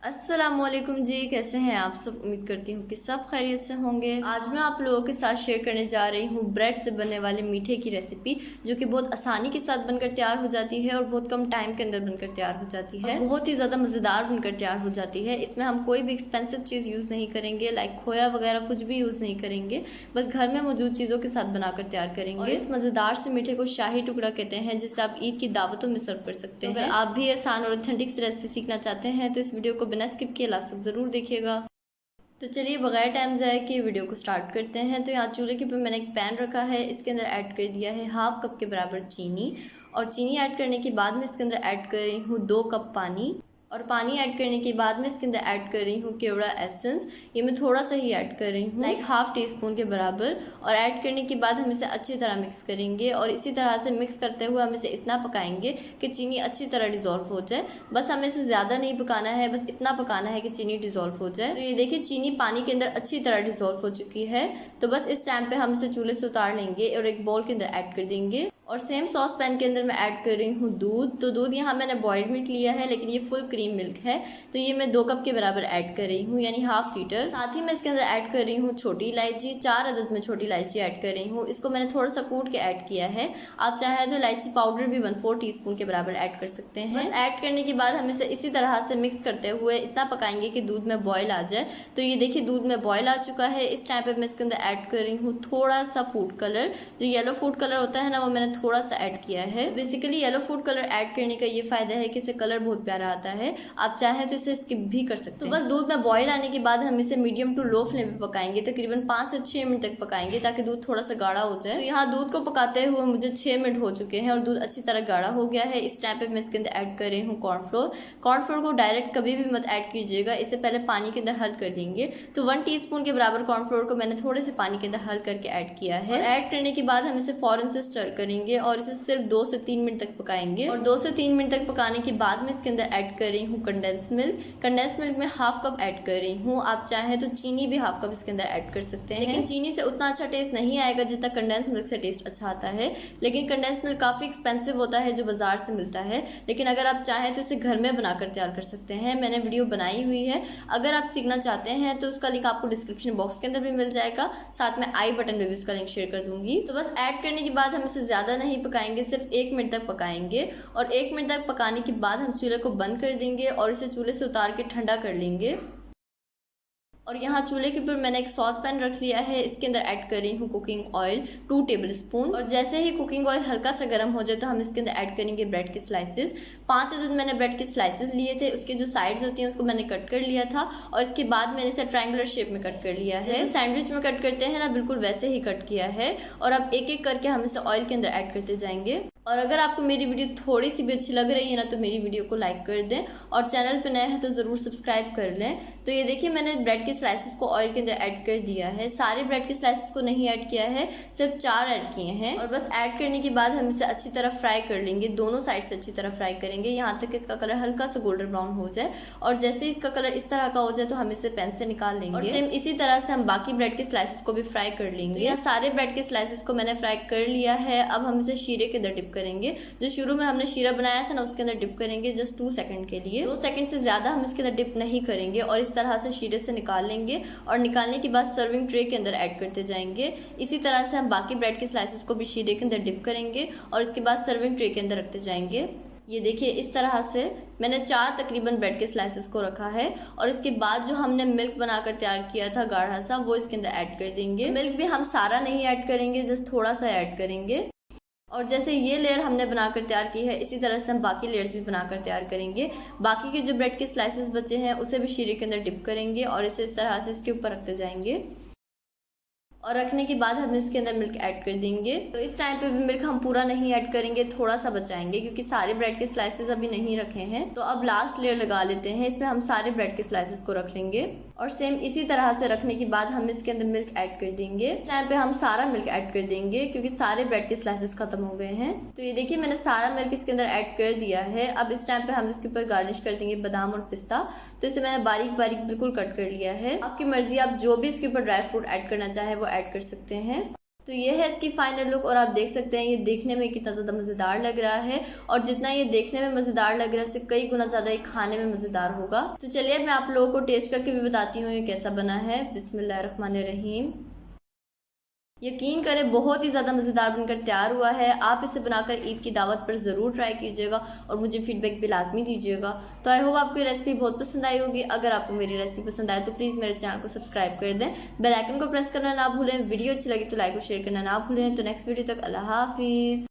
अस्सलामुअलैकुम जी, कैसे हैं आप सब। उम्मीद करती हूँ कि सब खैरियत से होंगे। आज मैं आप लोगों के साथ शेयर करने जा रही हूँ ब्रेड से बनने वाले मीठे की रेसिपी, जो कि बहुत आसानी के साथ बनकर तैयार हो जाती है और बहुत कम टाइम के अंदर बनकर तैयार हो जाती है, बहुत ही ज़्यादा मज़ेदार बनकर तैयार हो जाती है। इसमें हम कोई भी एक्सपेंसिव चीज़ यूज़ नहीं करेंगे, लाइक खोया वगैरह कुछ भी यूज़ नहीं करेंगे, बस घर में मौजूद चीज़ों के साथ बनाकर तैयार करेंगे। और इस मज़ेदार से मीठे को शाही टुकड़ा कहते हैं, जिसे आप ईद की दावतों में सर्व कर सकते हैं। अगर आप भी आसान और ऑथेंटिक सी रेसिपी सीखना चाहते हैं तो इस वीडियो को बिना स्किप किए लास्ट तक ज़रूर देखिएगा। तो चलिए बगैर टाइम जाए कि वीडियो को स्टार्ट करते हैं। तो यहाँ चूल्हे के ऊपर मैंने एक पैन रखा है, इसके अंदर ऐड कर दिया है हाफ कप के बराबर चीनी। और चीनी ऐड करने के बाद में इसके अंदर ऐड कर रही हूँ 2 कप पानी। और पानी ऐड करने के बाद में इसके अंदर ऐड कर रही हूँ केवड़ा एसेंस, ये मैं थोड़ा सा ही ऐड कर रही हूँ, लाइक हाफ टी स्पून के बराबर। और ऐड करने के बाद हम इसे अच्छी तरह मिक्स करेंगे और इसी तरह से मिक्स करते हुए हम इसे इतना पकाएंगे कि चीनी अच्छी तरह डिज़ोल्व हो जाए। बस हमें इसे ज़्यादा नहीं पकाना है, बस इतना पकाना है कि चीनी डिज़ोल्व हो जाए। तो ये देखिए चीनी पानी के अंदर अच्छी तरह डिज़ोल्व हो चुकी है। तो बस इस टाइम पे हम इसे चूल्हे से उतार लेंगे और एक बाउल के अंदर ऐड कर देंगे। और सेम सॉस पैन के अंदर मैं ऐड कर रही हूँ दूध। तो दूध यहाँ मैंने बॉइल्ड मिल्क लिया है, लेकिन ये फुल क्रीम मिल्क है, तो ये मैं 2 कप के बराबर ऐड कर रही हूँ, यानी हाफ लीटर। साथ ही मैं इसके अंदर ऐड कर रही हूँ छोटी इलायची, 4 अदद में छोटी इलायची ऐड कर रही हूँ। इसको मैंने थोड़ा सा कूट के ऐड किया है। आप चाहे तो इलायची पाउडर भी 1/4 टीस्पून के बराबर ऐड कर सकते हैं। बस ऐड करने के बाद हम इसे इसी तरह से मिक्स करते हुए इतना पकाएंगे कि दूध में बॉयल आ जाए। तो ये देखिए दूध में बॉयल आ चुका है। इस टाइम पे मैं इसके अंदर ऐड कर रही हूँ थोड़ा सा फूड कलर, जो येलो फूड कलर होता है ना, वो मैंने थोड़ा सा ऐड किया है। Basically yellow food colour add करने का ये फायदा है कि इससे कलर बहुत प्यारा आता है। आप चाहें तो इसे स्किप भी कर सकते हैं। तो बस दूध में बॉयल आने के बाद हम इसे मीडियम टू लो फ्लेम पे पकाएंगे, तकरीबन 5 से 6 मिनट तक पकाएंगे, ताकि दूध थोड़ा सा गाढ़ा हो जाए। तो यहाँ दूध को पकाते हुए मुझे 6 मिनट हो चुके हैं और दूध अच्छी तरह गाढ़ा हो गया है। इस टाइम पे मैं इसके अंदर ऐड कर रही हूँ कॉर्नफ्लोर। कॉर्नफ्लोर को डायरेक्ट कभी भी मत ऐड कीजिएगा, इसे पहले पानी के अंदर हल कर देंगे। तो 1 टीस्पून के बराबर कॉर्नफ्लोर को मैंने थोड़े से पानी के अंदर हल करके ऐड किया है। ऐड करने के बाद हम इसे फौरन से स्टर करेंगे और इसे सिर्फ 2 से 3 मिनट तक पकाएंगे। और 2 से 3 मिनट तक पकाने के बाद में इसके अंदर ऐड कर रही हूँ कंडेंस मिल्क। कंडेंस मिल्क में हाफ कप ऐड कर रही हूँ। आप चाहें तो चीनी भी हाफ कप इसके अंदर ऐड कर सकते हैं, लेकिन चीनी से उतना अच्छा टेस्ट नहीं आएगा जितना कंडेंस मिल्क से टेस्ट अच्छा आता है। लेकिन कंडेंस मिल्क काफ़ी एक्सपेंसिव होता है जो बाजार से मिलता है, लेकिन अगर आप चाहें तो इसे घर में बनाकर तैयार कर सकते हैं। मैंने वीडियो बनाई हुई है, अगर आप सीखना चाहते हैं तो उसका लिंक आपको डिस्क्रिप्शन बॉक्स के अंदर भी मिल जाएगा, साथ में आई बटन में भी उसका लिंक शेयर कर दूंगी। तो बस ऐड करने के बाद हम इसे ज़्यादा नहीं पकाएंगे, सिर्फ 1 मिनट तक पकाएंगे। और 1 मिनट तक पकाने के बाद हम चूल्हे को बंद कर देंगे और इसे चूल्हे से उतार के ठंडा कर लेंगे। और यहाँ चूल्हे के ऊपर मैंने एक सॉस पैन रख लिया है, इसके अंदर ऐड कर रही हूँ कुकिंग ऑयल 2 टेबल स्पून। और जैसे ही कुकिंग ऑयल हल्का सा गर्म हो जाए तो हम इसके अंदर ऐड करेंगे ब्रेड के स्लाइसेस। 5 अदद मैंने ब्रेड के स्लाइसेस लिए थे, उसके जो साइड्स होती हैं उसको मैंने कट कर लिया था और इसके बाद मैंने इसे ट्रायंगुलर शेप में कट कर लिया है। जैसे सैंडविच में कट करते हैं ना, बिल्कुल वैसे ही कट किया है। और अब एक एक करके हम इसे ऑयल के अंदर ऐड करते जाएंगे। और अगर आपको मेरी वीडियो थोड़ी सी भी अच्छी लग रही है ना, तो मेरी वीडियो को लाइक कर दें और चैनल पे नए हैं तो ज़रूर सब्सक्राइब कर लें। तो ये देखिए मैंने ब्रेड के स्लाइसेस को ऑयल के अंदर ऐड कर दिया है। सारे ब्रेड के स्लाइसेस को नहीं ऐड किया है, सिर्फ 4 ऐड किए हैं। और बस ऐड करने के बाद हम इसे अच्छी तरह फ्राई कर लेंगे, दोनों साइड से अच्छी तरह फ्राई करेंगे, यहाँ तक इसका कलर हल्का सा गोल्डन ब्राउन हो जाए। और जैसे ही इसका कलर इस तरह का हो जाए तो हम इसे पैन से निकाल लेंगे। और सेम इसी तरह से हम बाकी ब्रेड के स्लाइसेस को भी फ्राई कर लेंगे। यहाँ सारे ब्रेड के स्लाइसेस को मैंने फ्राई कर लिया है। अब हम इसे शीरे के अंदर डिप करेंगे। जो शुरू में हमने शीरा बनाया था ना, उसके अंदर डिप करेंगे जस्ट 2 सेकंड के लिए। 2 सेकंड से ज़्यादा हम इसके अंदर डिप नहीं करेंगे और इस तरह से शीरे से निकाल लेंगे। और निकालने के बाद सर्विंग ट्रे के अंदर ऐड करते जाएंगे। इसी तरह से हम बाकी ब्रेड के स्लाइसेस को भी शीरे के अंदर डिप करेंगे और इसके बाद सर्विंग ट्रे के अंदर रखते जाएंगे। ये देखिए इस तरह से मैंने 4 तकरीबन ब्रेड के स्लाइसेस को रखा है। और इसके बाद जो हमने मिल्क बनाकर तैयार किया था गाढ़ा सा, वो इसके अंदर ऐड कर देंगे। मिल्क भी हम सारा नहीं ऐड करेंगे, जस्ट थोड़ा सा ऐड करेंगे। और जैसे ये लेयर हमने बनाकर तैयार की है, इसी तरह से हम बाकी लेयर्स भी बनाकर तैयार करेंगे। बाकी के जो ब्रेड के स्लाइसेस बचे हैं उसे भी शीरे के अंदर डिप करेंगे और इसे इस तरह से इसके ऊपर रखते जाएंगे। और रखने के बाद हम इसके अंदर मिल्क ऐड कर देंगे। तो इस टाइम पे भी मिल्क हम पूरा नहीं ऐड करेंगे, थोड़ा सा बचाएंगे, क्योंकि सारे ब्रेड के स्लाइसेस अभी नहीं रखे हैं। तो अब लास्ट लेयर लगा लेते हैं, इसमें हम सारे ब्रेड के स्लाइसेस को रख लेंगे। और सेम इसी तरह से रखने के बाद हम इसके अंदर मिल्क ऐड कर देंगे। इस टाइम पे हम सारा मिल्क ऐड कर देंगे, क्योंकि सारे ब्रेड के स्लाइसेस खत्म हो गए हैं। तो ये देखिए मैंने सारा मिल्क इसके अंदर ऐड कर दिया है। अब इस टाइम पे हम इसके ऊपर गार्निश कर देंगे बादाम और पिस्ता। तो इसे मैंने बारीक बारीक बिल्कुल कट कर लिया है। आपकी मर्जी, आप जो भी इसके ऊपर ड्राई फ्रूट ऐड करना चाहे वो ऐड कर सकते हैं। तो ये है इसकी फाइनल लुक और आप देख सकते हैं ये देखने में कितना ज़्यादा मज़ेदार लग रहा है और जितना ये देखने में मज़ेदार लग रहा है उससे कई गुना ज़्यादा ये खाने में मज़ेदार होगा। तो चलिए मैं आप लोगों को टेस्ट करके भी बताती हूँ ये कैसा बना है। बिस्मिल्लाहिर्रहमानिर्रहीम। यकीन करें बहुत ही ज़्यादा मज़ेदार बनकर तैयार हुआ है। आप इसे बनाकर ईद की दावत पर ज़रूर ट्राई कीजिएगा और मुझे फीडबैक भी लाजमी दीजिएगा। तो आई होप आपको ये रेसिपी बहुत पसंद आई होगी। अगर आपको मेरी रेसिपी पसंद आए तो प्लीज़ मेरे चैनल को सब्सक्राइब कर दें, बेल आइकन को प्रेस करना ना भूलें। वीडियो अच्छी लगी तो लाइक और शेयर करना ना भूलें। तो नेक्स्ट वीडियो तक अल्लाह हाफिज़।